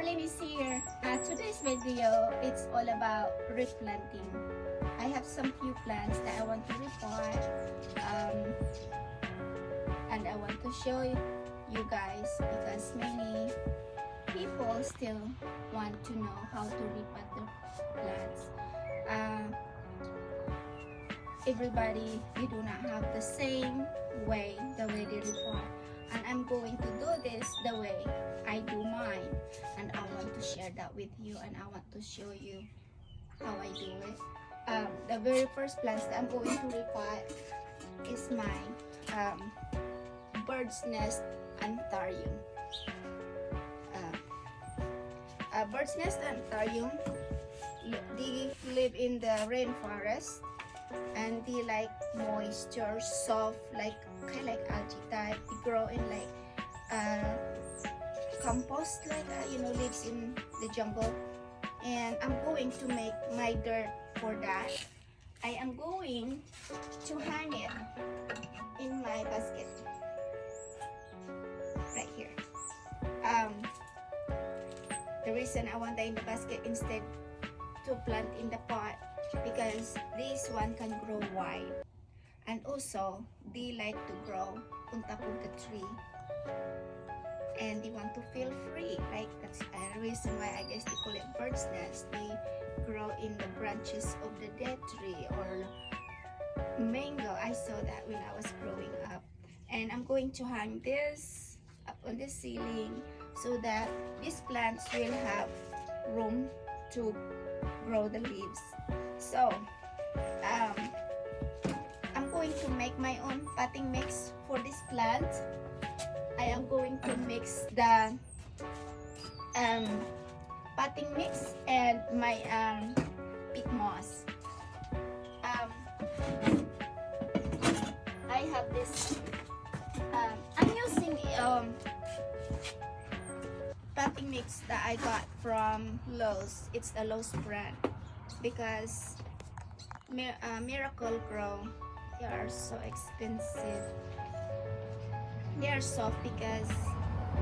Marlene is here. Today's video, it's all about replanting. I have some few plants that I want to repot, and I want to show you guys because many people still want to know how to repot the plants. Everybody, we do not have the same way, the way they repot, and I'm going to do this the way I do mine, and I want to share that with you, and I want to show you how I do it. The very first plants that I'm going to repot is my bird's nest anthurium. Bird's nest anthurium, they live in the rainforest, and they like moisture, soft, like kind of like algae type. They grow in like compost, like lives in the jungle. And I'm going to make my dirt for that. I am going to hang it in my basket right here. The reason I want that in the basket instead to plant in the pot, because this one can grow wide, and also they like to grow on top of the tree, and they want to feel free. Like that's a reason why I guess they call it bird's nest. They grow in the branches of the dead tree or mango. I saw that when I was growing up, and I'm going to hang this up on the ceiling so that these plants will have room to grow the leaves. So I'm going to make my own potting mix for this plant. I am going to mix the potting mix and my peat moss. I have this. I'm using potting mix that I got from Lowe's. It's the Lowe's brand because Miracle Grow, they are so expensive. They are soft because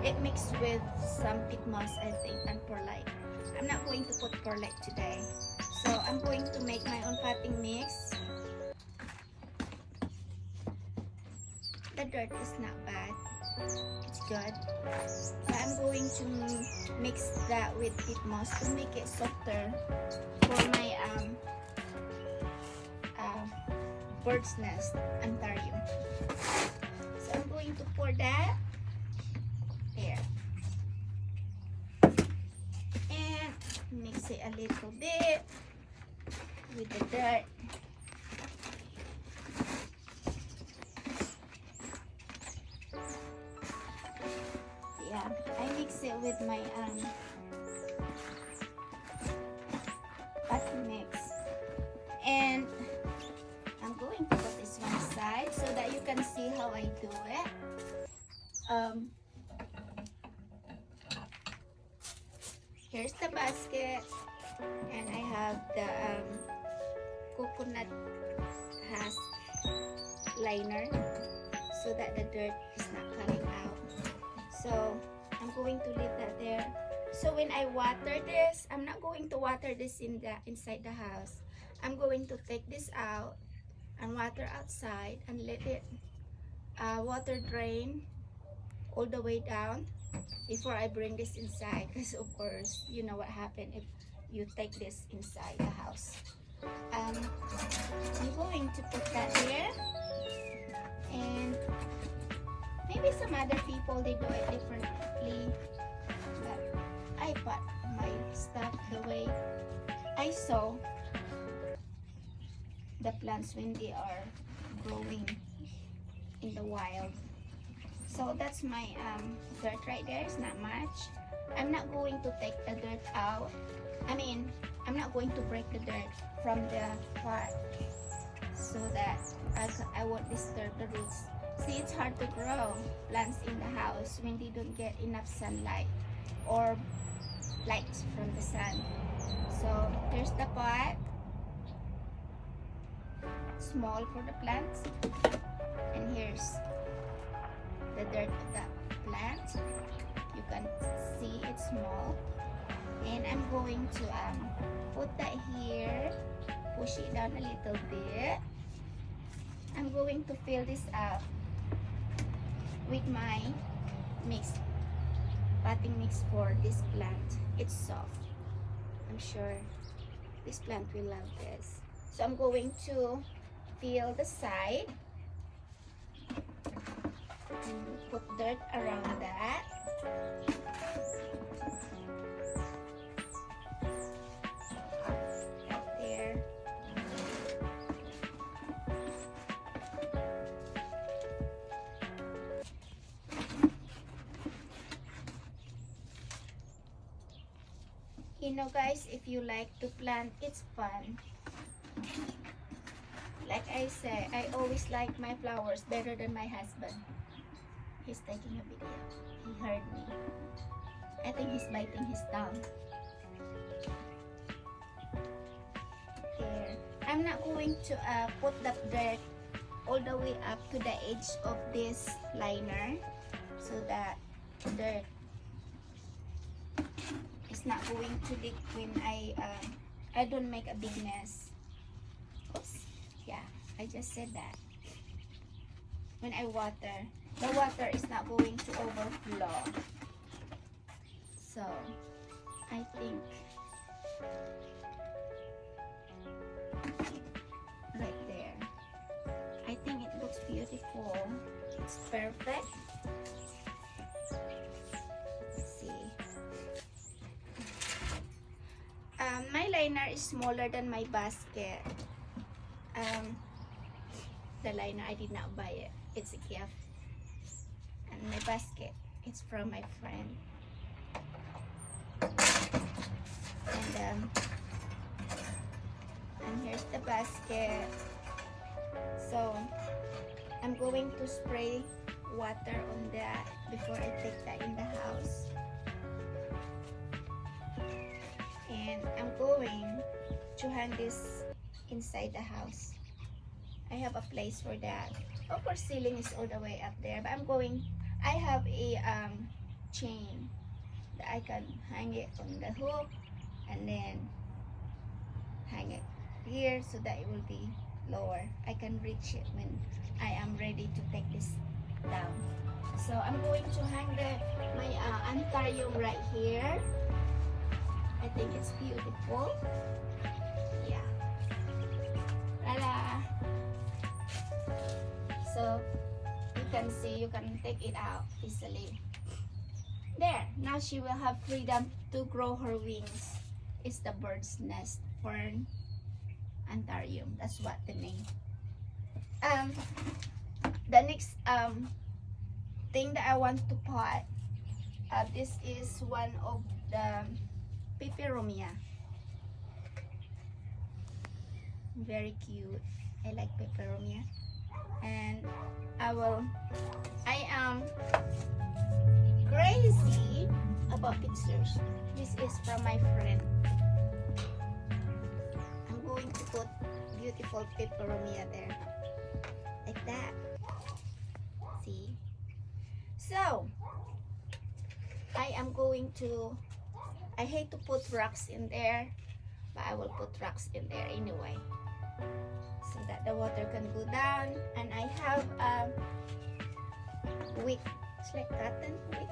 it mixed with some peat moss, I think, and perlite. I'm not going to put perlite today, so I'm going to make my own potting mix. The dirt is not bad, it's good. So I'm going to mix that with peat moss to make it softer for my bird's nest anthurium. So I'm going to pour that there and mix it a little bit with the dirt. Yeah, I mix it with my potting mix, and I'm going to put this one aside so that you can see how I do it. Here's the basket, and I have the coconut husk liner so that the dirt is not coming out. So I'm going to leave that there. So when I water this, I'm not going to water this inside the house. I'm going to take this out and water outside and let it water drain all the way down before I bring this inside, because of course you know what happens if you take this inside the house. I'm going to put that there, and maybe some other people they do it differently, but I put my stuff the way I saw the plants when they are growing in the wild. So that's my dirt right there. It's not much. I'm not going to take the dirt out. I mean, I'm not going to break the dirt from the pot so that I won't disturb the roots. See, it's hard to grow plants in the house when they don't get enough sunlight or light from the sun. So here's the pot, small for the plants, and here's the dirt of the plant. You can see it's small. And I'm going to put that here, push it down a little bit. I'm going to fill this up with my mix, potting mix for this plant. It's soft. I'm sure this plant will love this. So I'm going to fill the side and put dirt around that. Right there. You know guys, if you like to plant, it's fun. Like I say, I always like my flowers better than my husband. He's taking a video. He heard me. I think he's biting his tongue. There. I'm not going to put the dirt all the way up to the edge of this liner so that dirt is not going to leak when I don't make a big mess. Oops. Yeah, I just said that. When I water, the water is not going to overflow. So, I think right there. I think it looks beautiful. It's perfect. Let's see. My liner is smaller than my basket. The liner, I did not buy it. It's a gift. And my basket, it's from my friend. And here's the basket. So I'm going to spray water on that before I take that in the house. And I'm going to hang this inside the house. I have a place for that. Of course, ceiling is all the way up there, but I have a chain that I can hang it on the hook and then hang it here so that it will be lower. I can reach it when I am ready to take this down. So I'm going to hang my anthurium right here. I think it's beautiful. Yeah. Voila. So you can see, you can take it out easily. There, now she will have freedom to grow her wings. It's the bird's nest fern anthurium. That's what the name. The next thing that I want to pot. This is one of the Peperomia. Very cute. I like Peperomia. And I am crazy about pictures. This is from my friend. I'm going to put beautiful Peperomia there. Like that. See? So, I am going to, I hate to put rocks in there, but I will put rocks in there anyway. So that the water can go down. And I have a wick. It's like cotton wick.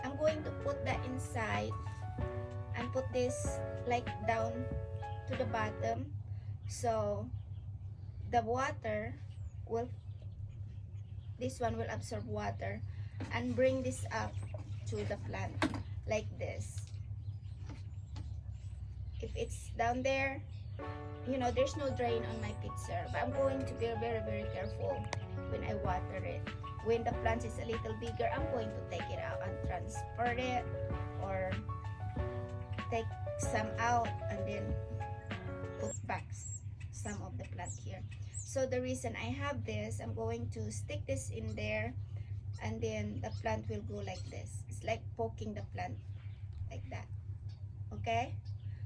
I'm going to put that inside and put this like down to the bottom. So the water will, this one will absorb water and bring this up to the plant like this. If it's down there, you know, there's no drain on my picture, but I'm going to be very, very careful when I water it. When the plant is a little bigger, I'm going to take it out and transport it, or take some out and then put back some of the plant here. So the reason I have this, I'm going to stick this in there, and then the plant will go like this. It's like poking the plant like that. Okay?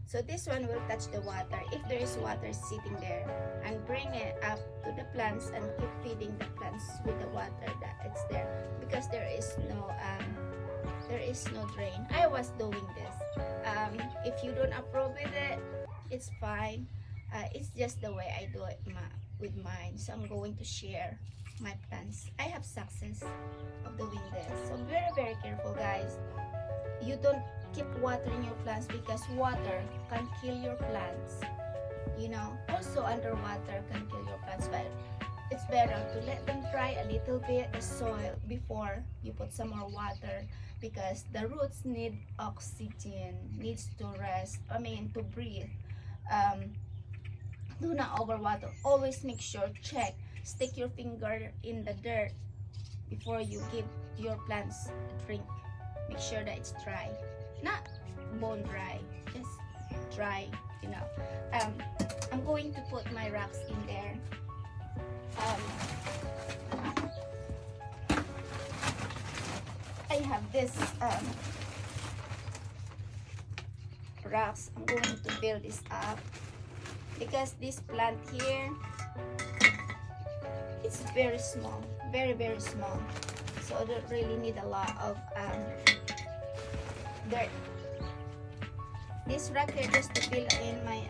So this one will touch the water if there is water sitting there, and bring it up to the plants and keep feeding the plants with the water that it's there, because there is no there is no drain. I was doing this. If you don't approve with it, it's fine. It's just the way I do it with mine. So I'm going to share my plants. I have success of doing this. So very, very careful, guys. You don't keep watering your plants because water can kill your plants. You know, also underwater can kill your plants, but it's better to let them dry a little bit, the soil, before you put some more water, because the roots need oxygen, needs to rest, to breathe. Do not overwater. Always make sure, check, stick your finger in the dirt before you give your plants a drink. Make sure that it's dry, not bone dry, just dry, you know. I'm going to put my rocks in there. I have this rocks. I'm going to build this up because this plant here, it's very small, very, very small, so I don't really need a lot of dirt. This rock here just to fill in my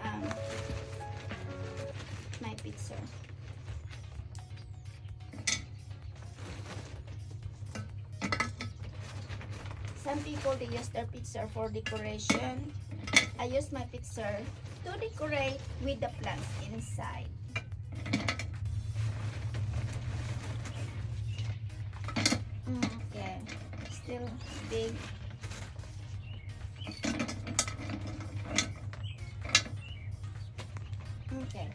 my pizza. Some people, they use their pizza for decoration. I use my pizza to decorate with the plants inside. Okay, still big. Okay.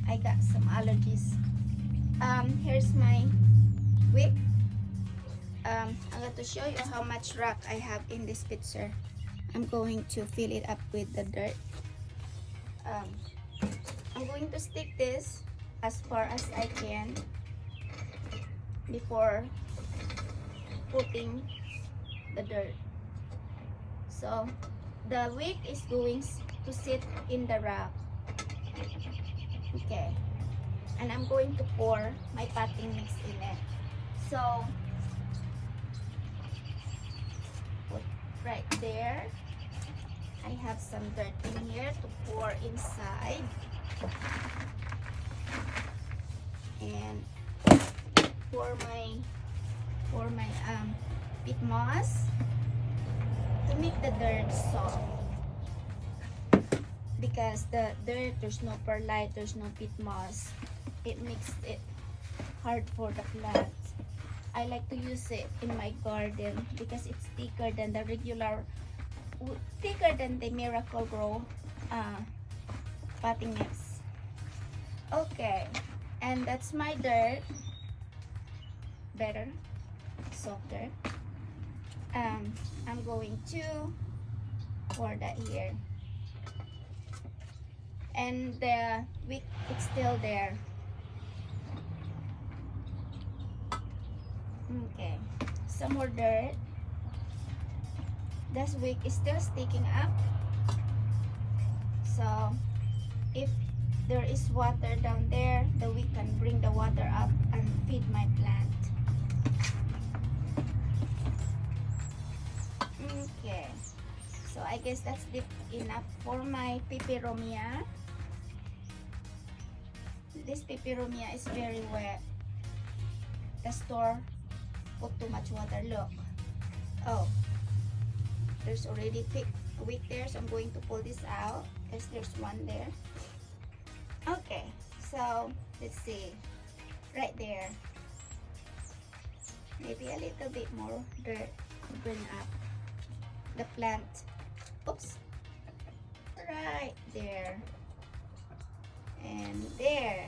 I got some allergies. Here's my wick. I'm going to show you how much rock I have in this pitcher. I'm going to fill it up with the dirt. I'm going to stick this as far as I can before putting the dirt. So the wick is going to sit in the rock. Okay, and I'm going to pour my potting mix in it. So put right there. I have some dirt in here to pour inside, and pour my peat moss to make the dirt soft, because the dirt, there's no perlite, there's no peat moss, it makes it hard for the plants. I like to use it in my garden because it's thicker than the regular, thicker than the Miracle Grow potting mix. Okay, and that's my dirt, better, softer. I'm going to pour that here, and the wick, it's still there. Okay, some more dirt. This wick is still sticking up, so if there is water down there, the wick can bring the water up and feed my plant. Okay, so I guess that's deep enough for my Peperomia. This Peperomia is very wet. The store put too much water. Look, oh, there's already thick wick there, so I'm going to pull this out because there's one there. Okay, so let's see, right there, maybe a little bit more dirt to bring up the plant. Oops, right there and there.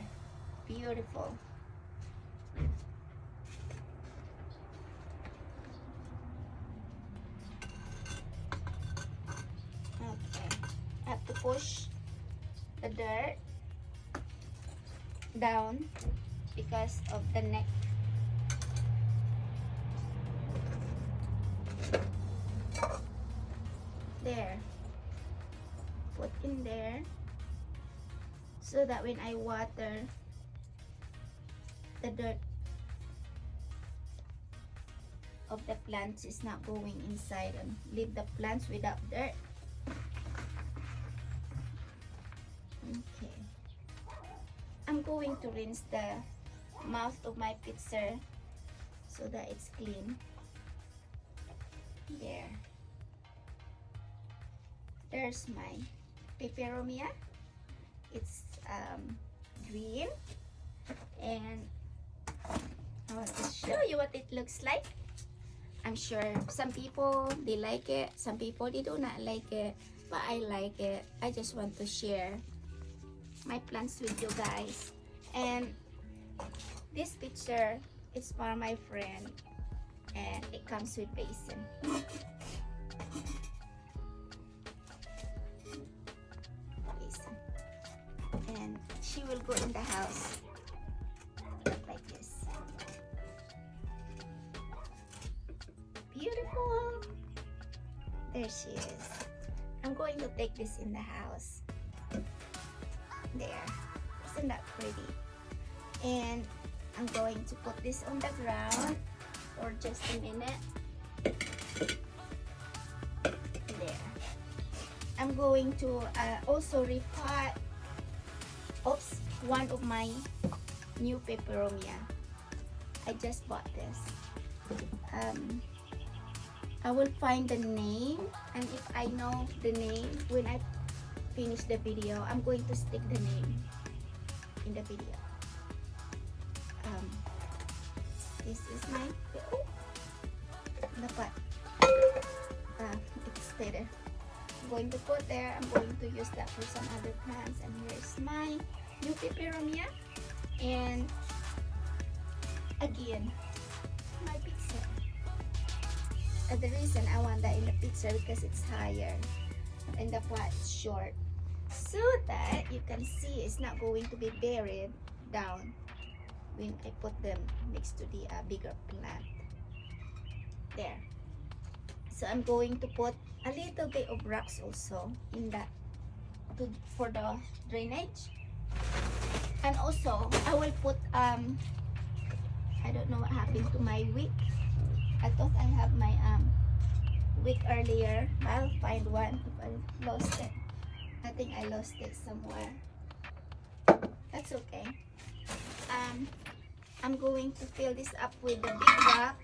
Beautiful. Okay, I have to push the dirt down because of the neck. There, put in there so that when I water, the dirt of the plants is not going inside, and leave the plants without dirt. Okay, I'm going to rinse the mouth of my pitcher so that it's clean. There's my Peperomia. It's green, and I want to show you what it looks like. I'm sure some people they like it, some people they do not like it, but I like it. I just want to share my plants with you guys. And this picture is for my friend, and it comes with basin. And she will go in the house like this. Beautiful. There she is. I'm going to take this in the house. There. Isn't that pretty? And I'm going to put this on the ground for just a minute. There. I'm going to also repot one of my new Peperomia. I just bought this. I will find the name, and if I know the name when I finish the video, I'm going to stick the name in the video. This is my dapat it's stay there. I'm going to put there. I'm going to use that for some other plants. And here's my new Peperomia. And again, my pizza. The reason I want that in the pizza because it's higher and the pot is short, so that you can see it's not going to be buried down when I put them next to the bigger plant. There. So I'm going to put a little bit of rocks also in that for the drainage. And also I will put I don't know what happened to my wick. I thought I have my wick earlier. I'll find one if I lost it. I think I lost it somewhere. That's okay. I'm going to fill this up with the big rock.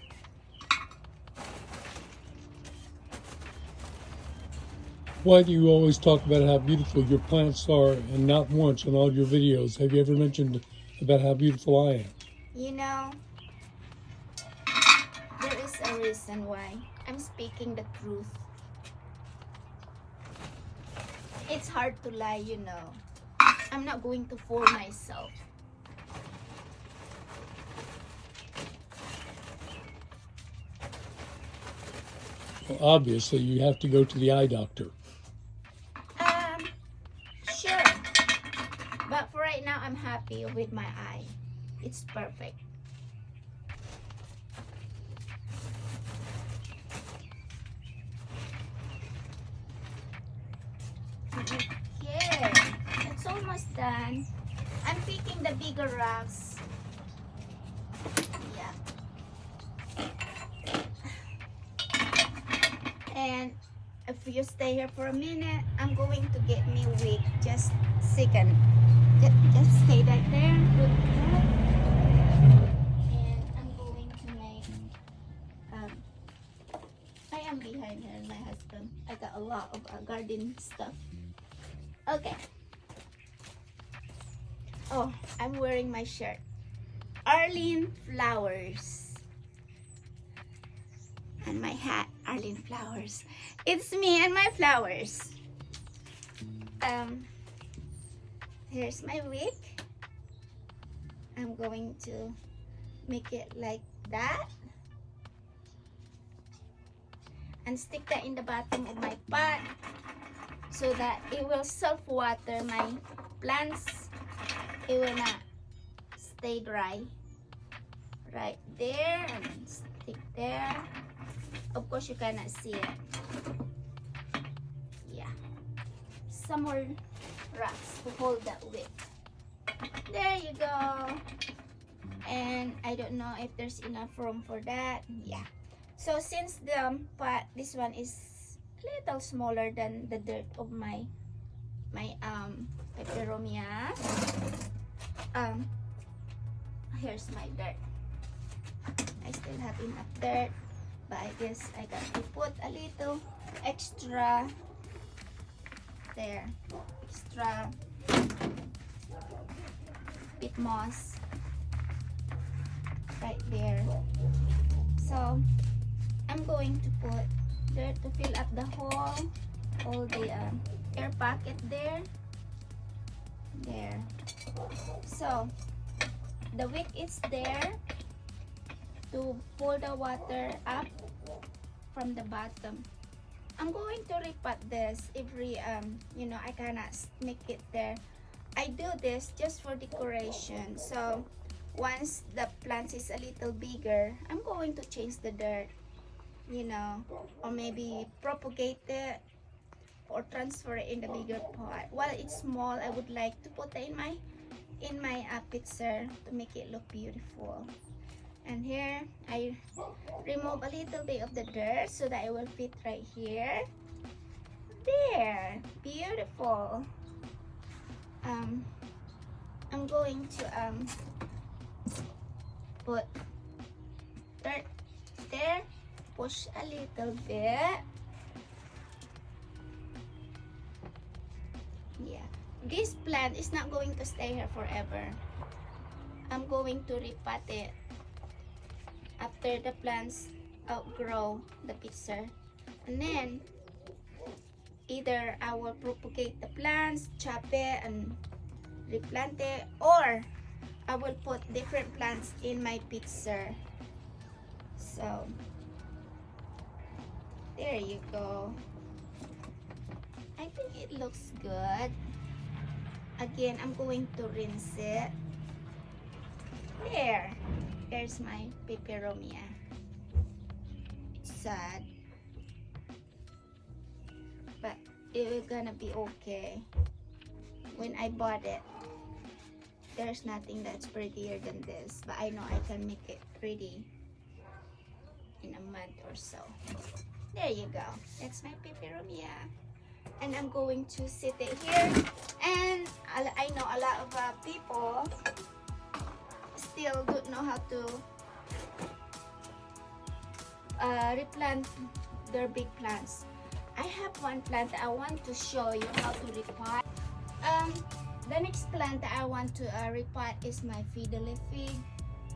Why do you always talk about how beautiful your plants are, and not once in all your videos have you ever mentioned about how beautiful I am? You know, there is a reason why I'm speaking the truth. It's hard to lie, you know. I'm not going to fool myself. Well, obviously, you have to go to the eye doctor. Sure. But for right now, I'm happy with my eye. It's perfect. Okay, it's almost done. I'm picking the bigger rocks. Yeah. And if you stay here for a minute, I'm going to get me wick. Just second. Just stay right there. Put that. And I'm going to make. I am behind her and my husband. I got a lot of garden stuff. Okay. Oh, I'm wearing my shirt. Arlene Flowers. And my hat, Arlene Flowers. It's me and my flowers. Here's my wig. I'm going to make it like that. And stick that in the bottom of my pot so that it will self-water my plants. It will not stay dry. Right there, and stick there. Of course, you cannot see it. Yeah. Some more rocks to hold that with. There you go. And I don't know if there's enough room for that. Yeah. So since the pot, this one is a little smaller than the dirt of my Peperomia. Here's my dirt. I still have enough dirt, but I guess I got to put a little extra there, extra bit moss right there. So I'm going to put dirt to fill up the hole, all the air pocket there. So the wick is there to pull the water up from the bottom. I'm going to repot this every you know, I cannot make it there. I do this just for decoration. So once the plant is a little bigger, I'm going to change the dirt, you know, or maybe propagate it or transfer it in the bigger pot. While it's small, I would like to put it in my pitcher to make it look beautiful. And here I remove a little bit of the dirt so that it will fit right here. There, beautiful. I'm going to put dirt there, push a little bit. Yeah, this plant is not going to stay here forever. I'm going to repot it after the plants outgrow the pitcher, and then either I will propagate the plants, chop it and replant it, or I will put different plants in my pitcher. So there you go. I think it looks good. Again, I'm going to rinse it. There's my Peperomia. It's sad, but it's gonna be okay. When I bought it, there's nothing that's prettier than this, but I know I can make it pretty in a month or so. There you go. That's my Peperomia. And I'm going to sit it here. And I know a lot of people still don't know how to replant their big plants. I have one plant that I want to show you how to repot. The next plant that I want to repot is my Fiddleleaf.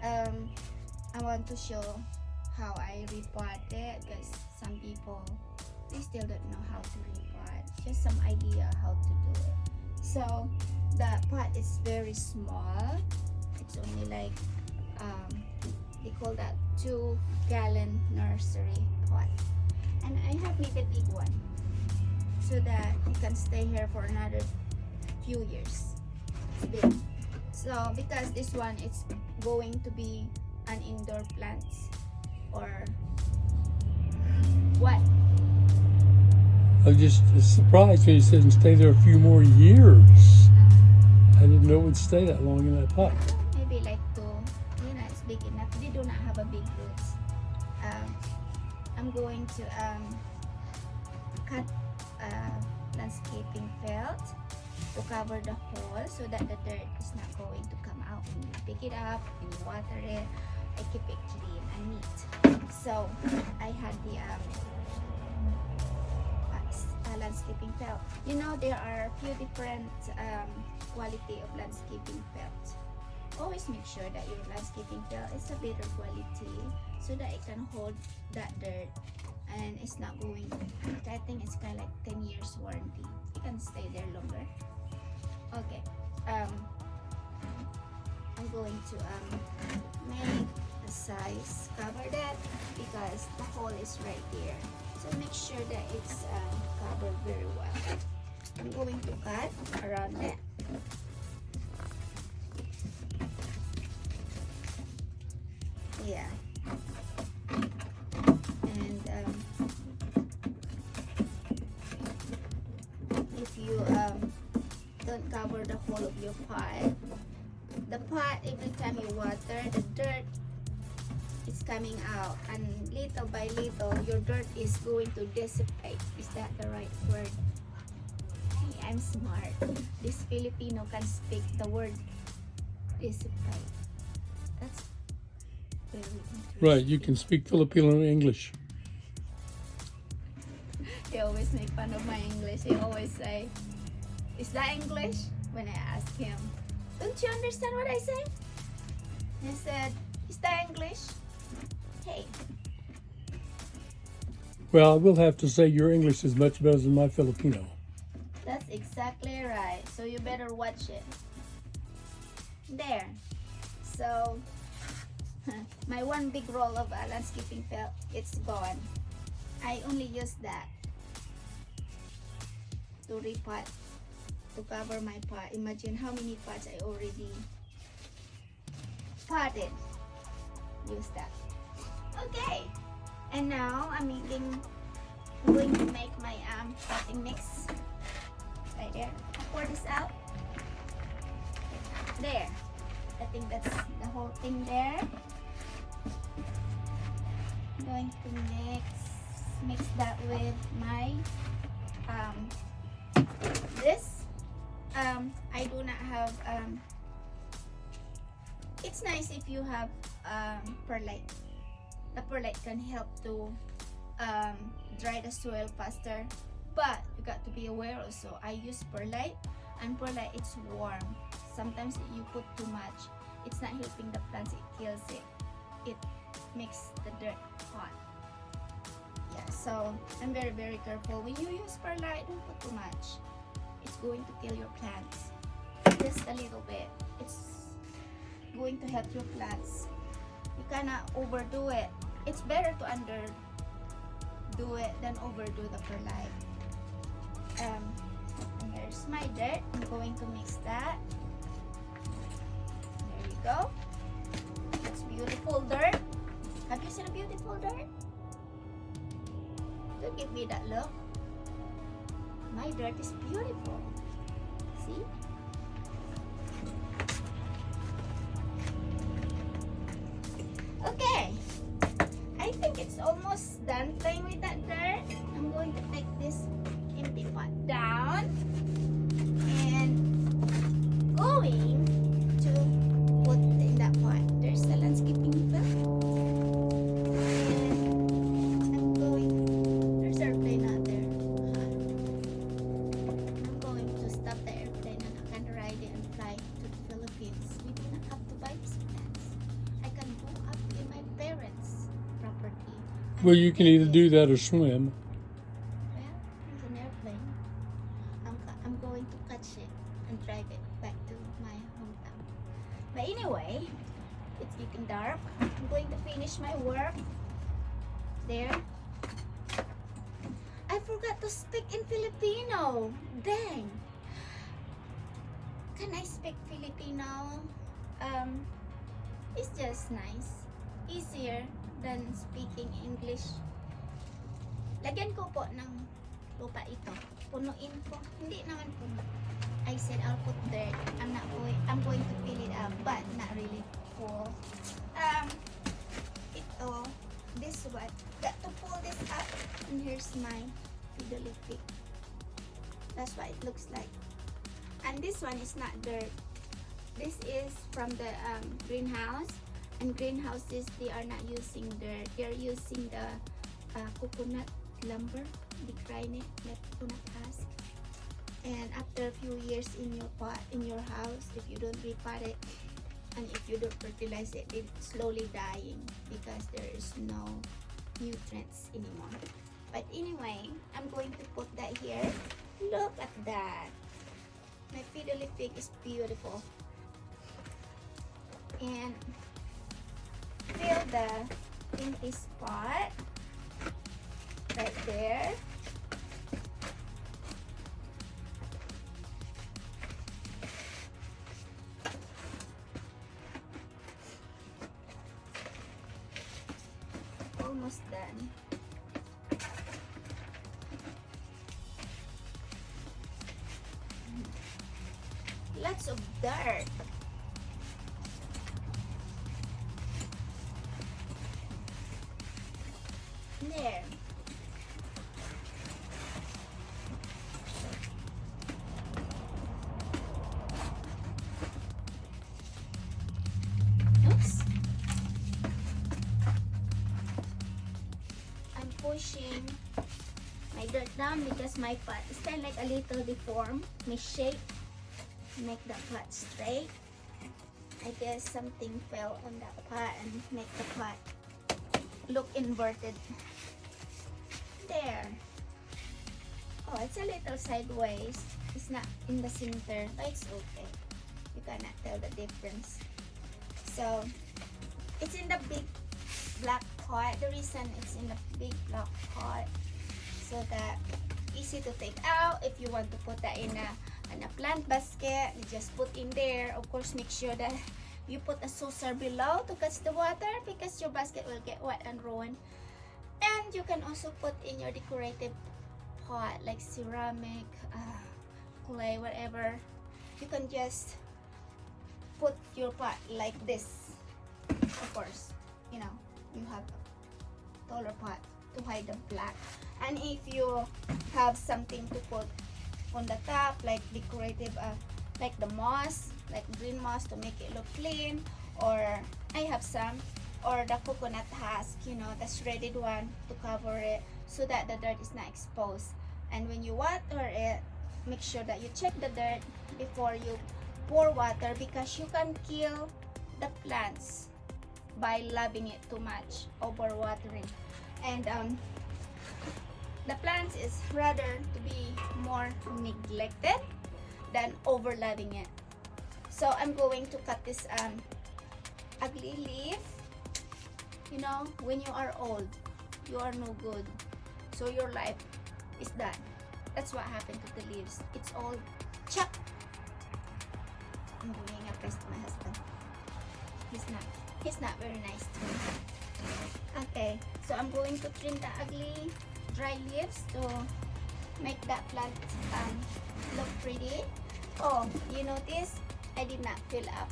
I want to show how I repot it because some people, they still don't know how to repot. Just some idea how to do it. So the pot is very small. It's only like they call that 2-gallon nursery pot, and I have made a big one so that it can stay here for another few years. It's big. So because this one is going to be an indoor plant, or what? I was just surprised when you said stay there a few more years. I didn't know it would stay that long in that pot. Maybe like 2. You know, it's big enough. They do not have a big roots. I'm going to cut landscaping felt to cover the hole so that the dirt is not going to come out. When you pick it up and you water it, I keep it clean and neat. So I had the landscaping felt. You know, there are a few different quality of landscaping felt. Always make sure that your landscaping felt is a better quality so that it can hold that dirt and it's not going. I think it's kind of like 10 years warranty. It can stay there longer. Okay. I'm going to make the size, cover that because the hole is right there. So make sure that it's covered very well. I'm going to cut around that. Yeah. And if you don't cover the whole of your pot, the pot, every time you water, the dirt is coming out, and little by little your dirt is going to dissipate. Is that the right word? Hey, I'm smart. This Filipino can speak the word dissipate. That's very interesting. Right, you can speak Filipino English. He always make fun of my English. He always say, "Is that English?" When I ask him, "Don't you understand what I say?" He said, "Is that English?" Hey. Well, I will have to say your English is much better than my Filipino. That's exactly right. So you better watch it. There. So my one big roll of landscaping felt, it's gone. I only use that to repot, to cover my pot. Imagine how many pots I already potted. Use that. Okay. And now I'm going to make my potting mix. Right there. Pour this out. There. I think that's the whole thing there. I'm going to mix that with my this. I do not have it's nice if you have perlite. The perlite can help to dry the soil faster, but you got to be aware also. I use perlite, and perlite it's warm. Sometimes you put too much, it's not helping the plants, it kills it. It makes the dirt hot. Yeah, so I'm very careful. When you use perlite, don't put too much. It's going to kill your plants. Just a little bit. It's going to help your plants. You cannot overdo it. It's better to underdo it than overdo the perlite. And here's my dirt. I'm going to mix that. There you go. That's beautiful dirt. Have you seen a beautiful dirt? Don't give me that look. My dirt is beautiful. See? Okay. I think it's almost done playing with that dirt. I'm going to take this empty pot down and going to put in that pot. There's the landscaping film. And I'm going, there's an airplane out there. I'm going to stop the airplane and I can ride it and fly to the Philippines. We do not have to buy these plants. I can go up in my parents' property. Well, you can either do that or swim. Well, there's an airplane. I'm going to catch it and drive it back to my hometown. But anyway, it's getting dark. I'm going to finish my work. There. I forgot to speak in Filipino. Dang. Can I speak Filipino? It's just nice. Easier than speaking English. Lagyan ko po ng lupa ito. Punuin ko. Hindi naman puno. I said I'll put dirt. I'm going to fill it up, but not really full. Ito, this one. Got to pull this up. And here's my Fiddleleaf. That's what it looks like. And this one is not dirt. This is from the greenhouse. And greenhouses, they are not using dirt. They're using the coconut lumber. They grind it, like coconut husk. And after a few years in your pot, in your house, if you don't repot it and if you don't fertilize it, it's slowly dying because there is no nutrients anymore. But anyway, I'm going to put that here. Look at that. My Fiddleleaf is beautiful. And fill the empty spot right there. Almost done. Lots of dirt. There. Oops. I'm pushing my dirt down because my pot is kind of like a little deformed, misshape. Make the pot straight. I guess something fell on that pot and make the pot look inverted. There. Oh, it's a little sideways. It's not in the center, but it's okay. You cannot tell the difference. So, it's in the big black pot. The reason it's in the big black pot so that easy to take out. If you want to put that in a plant basket, you just put in there. Of course, make sure that you put a saucer below to catch the water because your basket will get wet and ruined. And you can also put in your decorative pot like ceramic, clay, whatever. You can just put your pot like this. Of course, you know, you have a taller pot to hide the black. And if you have something to put on the top like decorative, like the moss, like green moss to make it look clean, or I have some, or the coconut husk, you know, the shredded one to cover it so that the dirt is not exposed. And when you water it, make sure that you check the dirt before you pour water because you can kill the plants by loving it too much, over watering. And the plants is rather to be more neglected than over loving it. So I'm going to cut this ugly leaf. You know, when you are old, you are no good. So your life is done. That's what happened to the leaves. It's all chopped. I'm doing a press to my husband. He's not very nice to me. Okay, so I'm going to trim the ugly dry leaves to make that plant look pretty. Oh, you notice I did not fill up.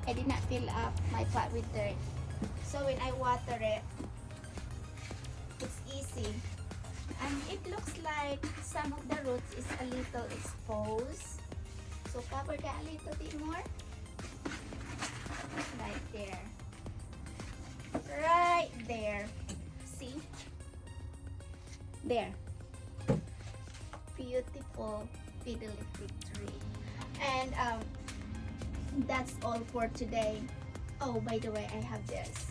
I did not fill up my pot with dirt. So when I water it, it's easy. And it looks like some of the roots is a little exposed. So cover that a little bit more. Right there. Right there. See? There. Beautiful Fiddleleaf tree. And that's all for today. Oh, by the way, I have this.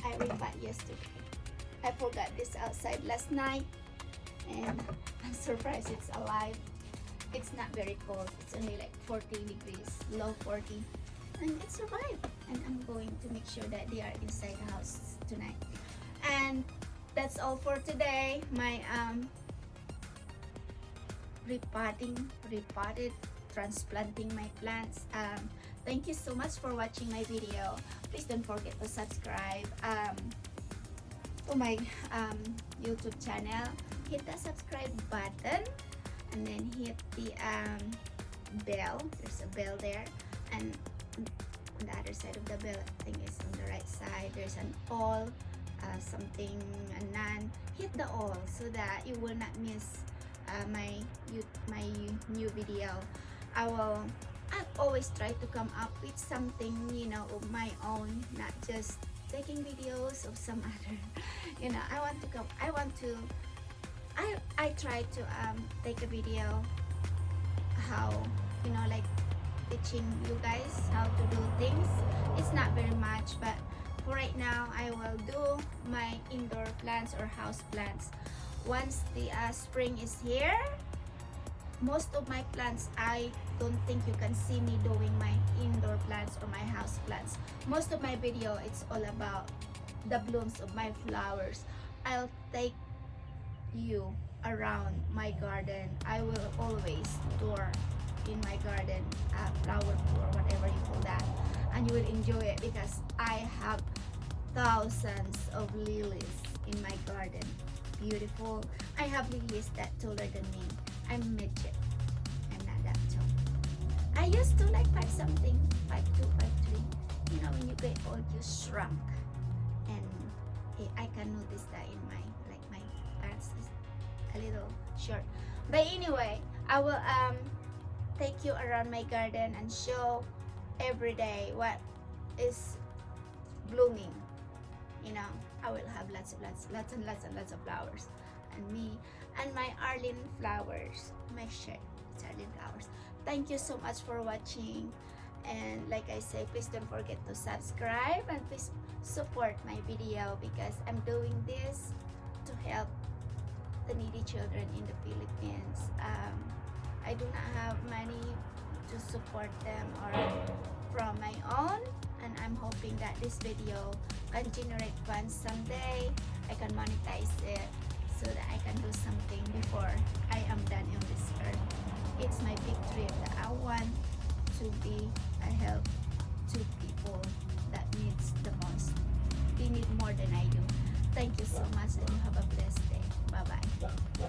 I repot yesterday. I forgot this outside last night, and I'm surprised it's alive. It's not very cold. It's only like 40 degrees, low 40, and it survived. And I'm going to make sure that they are inside the house tonight. And that's all for today. My repotted, transplanting my plants. Thank you so much for watching my video. Please don't forget to subscribe to my YouTube channel. Hit the subscribe button and then hit the bell. There's a bell there, and on the other side of the bell, I think it's on the right side, there's an all, something, a none. Hit the all so that you will not miss my new video. I'll always try to come up with something, you know, of my own, not just taking videos of some other, you know. I try to take a video how, you know, like teaching you guys how to do things. It's not very much, but for right now I will do my indoor plants or house plants. Once the spring is here, most of my plants, I don't think you can see me doing my indoor plants or my house plants. Most of my video, it's all about the blooms of my flowers. I'll take you around my garden. I will always tour in my garden, flower tour, whatever you call that, and you will enjoy it because I have thousands of lilies in my garden. Beautiful. I have lilies that taller than me. I'm midget. I'm not that tall. I used to like 5 something, 5'2", 5'3". You know, when you get old, you shrunk. And I can notice that in my pants is a little short. But anyway, I will take you around my garden and show every day what is blooming. You know, I will have lots and lots of flowers, and me and my Arlene flowers, my shirt, it's Arlene flowers. Thank you so much for watching, and like I say, please don't forget to subscribe and please support my video because I'm doing this to help the needy children in the Philippines. I do not have money to support them or from my own, and I'm hoping that this video can generate funds someday. I can monetize it so that I can do something before I am done on this earth. It's my big dream that I want to be a help to people that needs the most. They need more than I do. Thank you so much and you have a blessed day. Bye bye.